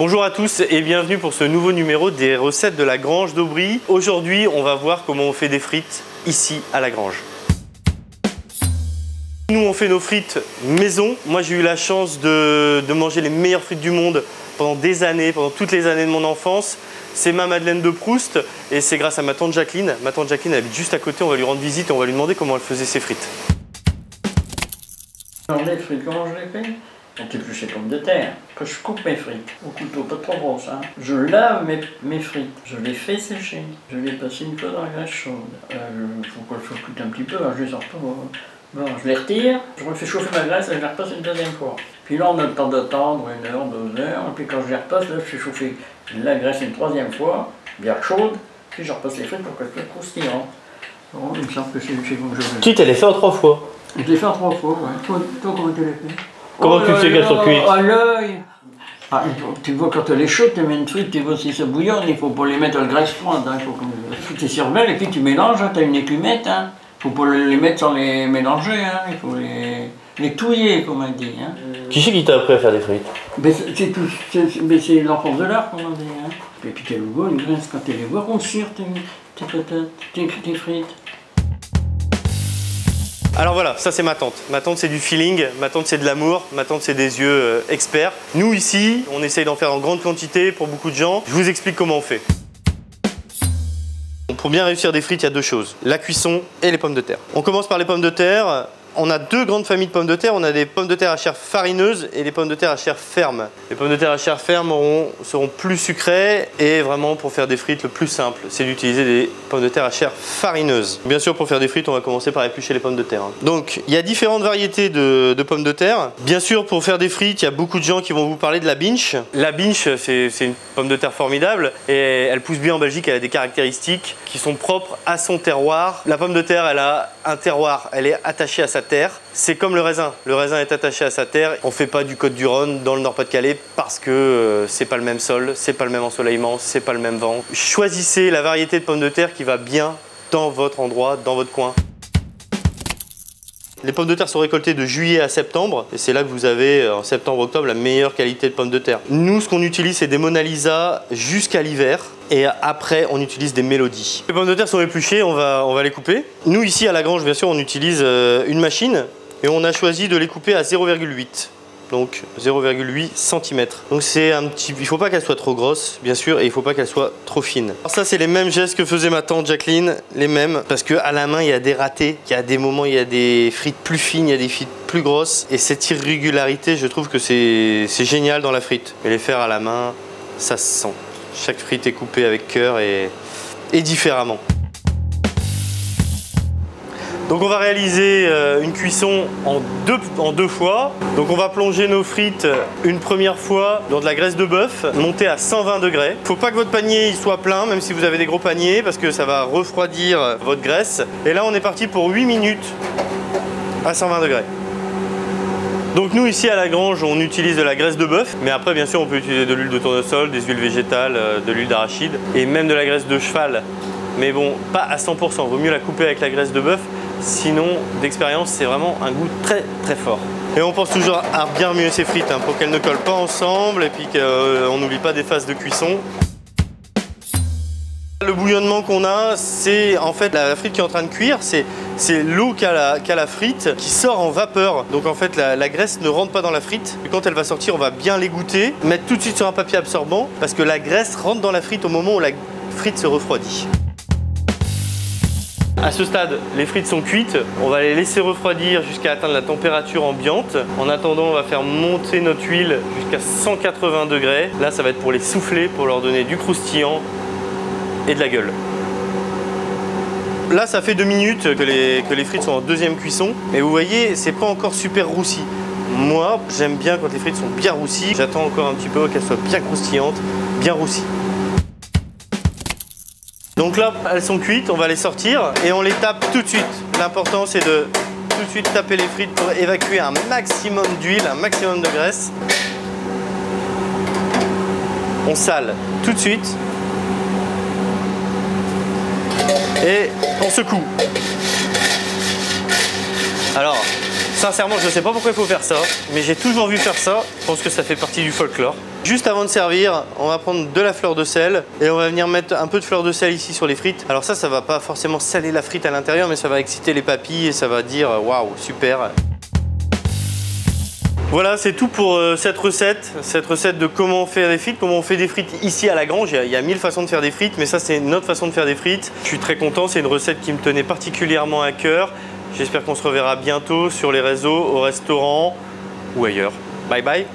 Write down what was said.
Bonjour à tous et bienvenue pour ce nouveau numéro des recettes de la Grange d'Aubry. Aujourd'hui, on va voir comment on fait des frites ici à la Grange. Nous, on fait nos frites maison. Moi, j'ai eu la chance de manger les meilleures frites du monde pendant des années, pendant toutes les années de mon enfance. C'est ma Madeleine de Proust et c'est grâce à ma tante Jacqueline. Ma tante Jacqueline, elle habite juste à côté, on va lui rendre visite et on va lui demander comment elle faisait ses frites. Alors les frites, comment je les fais? On épluche les pommes de terre, que je coupe mes frites, au couteau, pas trop grosse. Hein. Je lave mes frites, je les fais sécher, je les passe une fois dans la graisse chaude. Il faut que je cuite un petit peu, hein, je les sors pas. Bon, je les retire, je refais chauffer ma graisse et je les repasse une deuxième fois. Puis là on a le temps d'attendre 1 heure, 2 heures, et puis quand je les repasse, là je fais chauffer la graisse une troisième fois, bien chaude, puis je repasse les frites pour qu'elles soient croustillantes. Bon, il me semble que c'est comme je veux. Tu t'es les fait en 3 fois. Je les fais en 3 fois, ouais. Toi comment tu les fais? Comment tu sais qu'elles sont cuites? À l'œil. Ah, tu vois quand elle est chaude, tu mets une frite, tu vois si ça bouillonne, il faut pas les mettre à la graisse froide. Hein. Tu surveilles et puis tu mélanges, hein. Tu as une écumette. Hein. Faut pas les mettre sans les mélanger, hein. Il faut les touiller, comme on dit. Hein. Qui c'est qui t'a appris à faire des frites? C'est l'enfance de l'art, comme on dit. Hein. Et puis tu vois une graisse, quand tu les vois grossir, tes patates, tes frites. Alors voilà, ça c'est ma tante. Ma tante c'est du feeling, ma tante c'est de l'amour, ma tante c'est des yeux experts. Nous ici, on essaye d'en faire en grande quantité pour beaucoup de gens. Je vous explique comment on fait. Pour bien réussir des frites, il y a 2 choses, la cuisson et les pommes de terre. On commence par les pommes de terre. On a 2 grandes familles de pommes de terre. On a des pommes de terre à chair farineuse et des pommes de terre à chair ferme. Les pommes de terre à chair ferme seront plus sucrées et vraiment pour faire des frites, le plus simple, c'est d'utiliser des pommes de terre à chair farineuse. Bien sûr, pour faire des frites, on va commencer par éplucher les pommes de terre. Donc, il y a différentes variétés de pommes de terre. Bien sûr, pour faire des frites, il y a beaucoup de gens qui vont vous parler de la binche. La binche, c'est une pomme de terre formidable et elle pousse bien en Belgique. Elle a des caractéristiques qui sont propres à son terroir. La pomme de terre, elle a un terroir, elle est attachée à sa terre. C'est comme le raisin est attaché à sa terre. On ne fait pas du Côte-du-Rhône dans le Nord-Pas-de-Calais parce que c'est pas le même sol, c'est pas le même ensoleillement, c'est pas le même vent. Choisissez la variété de pommes de terre qui va bien dans votre endroit, dans votre coin. Les pommes de terre sont récoltées de juillet à septembre et c'est là que vous avez en septembre-octobre la meilleure qualité de pommes de terre. Nous, ce qu'on utilise, c'est des Mona Lisa jusqu'à l'hiver et après, on utilise des Mélodies. Les pommes de terre sont épluchées, on va les couper. Nous, ici à la Grange, bien sûr, on utilise une machine et on a choisi de les couper à 0,8. Donc 0,8 cm. Donc c'est un petit... Il ne faut pas qu'elle soit trop grosse, bien sûr, et il ne faut pas qu'elle soit trop fine. Alors ça, c'est les mêmes gestes que faisait ma tante Jacqueline, les mêmes, parce qu'à la main, il y a des ratés, il y a des moments, il y a des frites plus fines, il y a des frites plus grosses. Et cette irrégularité, je trouve que c'est génial dans la frite. Mais les faire à la main, ça se sent. Chaque frite est coupée avec cœur et différemment. Donc on va réaliser une cuisson en deux fois. Donc on va plonger nos frites une première fois dans de la graisse de bœuf montée à 120 degrés. Il ne faut pas que votre panier il soit plein, même si vous avez des gros paniers, parce que ça va refroidir votre graisse. Et là on est parti pour 8 minutes à 120 degrés. Donc nous ici à la Grange on utilise de la graisse de bœuf, mais après bien sûr on peut utiliser de l'huile de tournesol, des huiles végétales, de l'huile d'arachide et même de la graisse de cheval. Mais bon, pas à 100%, vaut mieux la couper avec la graisse de bœuf. Sinon, d'expérience, c'est vraiment un goût très très fort. Et on pense toujours à bien remuer ses frites hein, pour qu'elles ne collent pas ensemble et puis qu'on n'oublie pas des phases de cuisson. Le bouillonnement qu'on a, c'est en fait la frite qui est en train de cuire, c'est l'eau qu'a la frite qui sort en vapeur. Donc en fait la graisse ne rentre pas dans la frite. Et quand elle va sortir, on va bien l'égoutter, mettre tout de suite sur un papier absorbant parce que la graisse rentre dans la frite au moment où la frite se refroidit. À ce stade, les frites sont cuites. On va les laisser refroidir jusqu'à atteindre la température ambiante. En attendant, on va faire monter notre huile jusqu'à 180 degrés. Là, ça va être pour les souffler, pour leur donner du croustillant et de la gueule. Là, ça fait 2 minutes que les frites sont en deuxième cuisson. Et vous voyez, c'est pas encore super roussi. Moi, j'aime bien quand les frites sont bien roussies. J'attends encore un petit peu qu'elles soient bien croustillantes, bien roussies. Donc là, elles sont cuites, on va les sortir et on les tape tout de suite. L'important, c'est de tout de suite taper les frites pour évacuer un maximum d'huile, un maximum de graisse. On sale tout de suite et on secoue. Alors, Sincèrement, je ne sais pas pourquoi il faut faire ça, mais j'ai toujours vu faire ça. Je pense que ça fait partie du folklore. Juste avant de servir, on va prendre de la fleur de sel et on va venir mettre un peu de fleur de sel ici sur les frites. Alors ça va pas forcément saler la frite à l'intérieur, mais ça va exciter les papilles et ça va dire waouh, super. Voilà, c'est tout pour cette recette de comment faire des frites, comment on fait des frites ici à la grange. Il y a 1000 façons de faire des frites, mais ça c'est notre façon de faire des frites. Je suis très content, c'est une recette qui me tenait particulièrement à cœur. J'espère qu'on se reverra bientôt sur les réseaux, au restaurant ou ailleurs. Bye bye.